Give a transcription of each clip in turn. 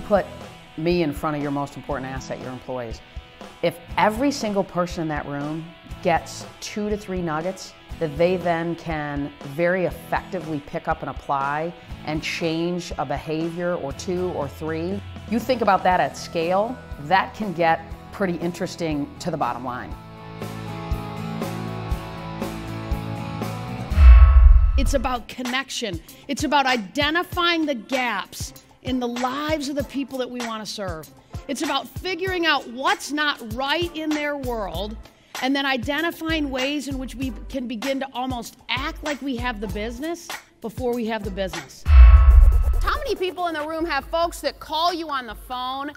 put me in front of your most important asset, your employees. If every single person in that room gets 2 to 3 nuggets that they then can very effectively pick up and apply and change a behavior or 2 or 3, you think about that at scale, that can get pretty interesting to the bottom line. It's about connection. It's about identifying the gaps in the lives of the people that we want to serve. It's about figuring out what's not right in their world and then identifying ways in which we can begin to almost act like we have the business before we have the business. How many people in the room have folks that call you on the phone,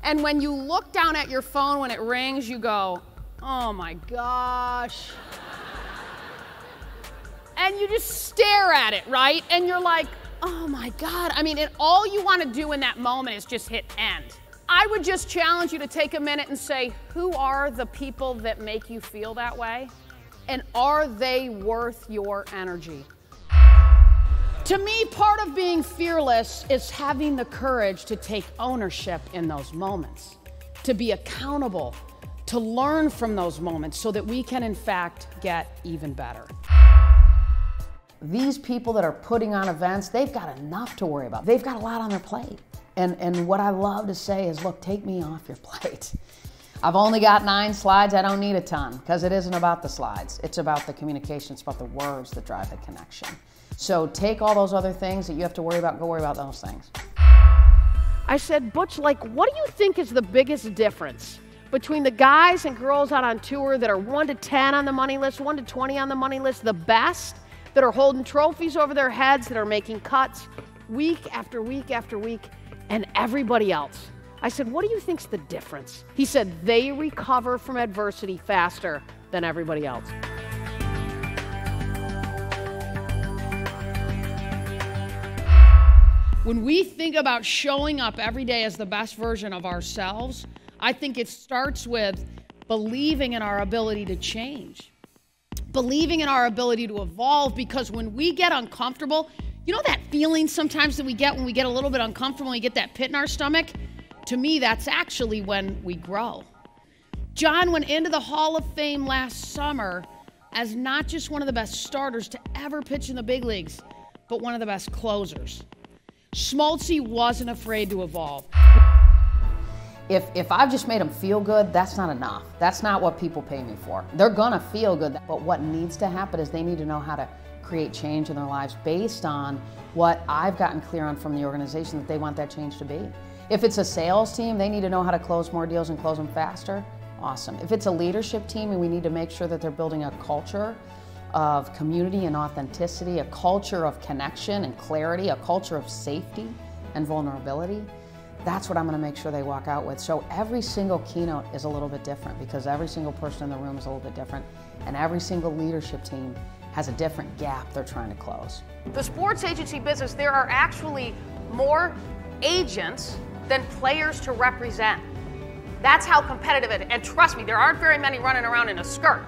and when you look down at your phone when it rings, you go, oh my gosh. And you just stare at it, right? And you're like, oh my God. I mean, all you want to do in that moment is just hit end. I would just challenge you to take a minute and say, who are the people that make you feel that way? And are they worth your energy? To me, part of being fearless is having the courage to take ownership in those moments, to be accountable, to learn from those moments so that we can, in fact, get even better. These people that are putting on events, they've got enough to worry about. They've got a lot on their plate. And what I love to say is, look, take me off your plate. I've only got 9 slides, I don't need a ton, because it isn't about the slides. It's about the communication, it's about the words that drive the connection. So take all those other things that you have to worry about, go worry about those things. I said, Butch, like, what do you think is the biggest difference between the guys and girls out on tour that are 1 to 10 on the money list, 1 to 20 on the money list, the best, that are holding trophies over their heads, that are making cuts week after week after week, and everybody else? I said, what do you think's the difference? He said, they recover from adversity faster than everybody else. When we think about showing up every day as the best version of ourselves, I think it starts with believing in our ability to change, believing in our ability to evolve, because when we get uncomfortable, you know that feeling sometimes that we get when we get a little bit uncomfortable and we get that pit in our stomach? To me, that's actually when we grow. John went into the Hall of Fame last summer as not just one of the best starters to ever pitch in the big leagues, but one of the best closers. Schmaltzy wasn't afraid to evolve. If I've just made them feel good, that's not enough. That's not what people pay me for. They're gonna feel good, but what needs to happen is they need to know how to create change in their lives based on what I've gotten clear on from the organization that they want that change to be. If it's a sales team, they need to know how to close more deals and close them faster. Awesome. If it's a leadership team and we need to make sure that they're building a culture of community and authenticity, a culture of connection and clarity, a culture of safety and vulnerability, that's what I'm going to make sure they walk out with. So every single keynote is a little bit different, because every single person in the room is a little bit different, and every single leadership team has a different gap they're trying to close. The sports agency business, there are actually more agents than players to represent. That's how competitive it is. And trust me, there aren't very many running around in a skirt.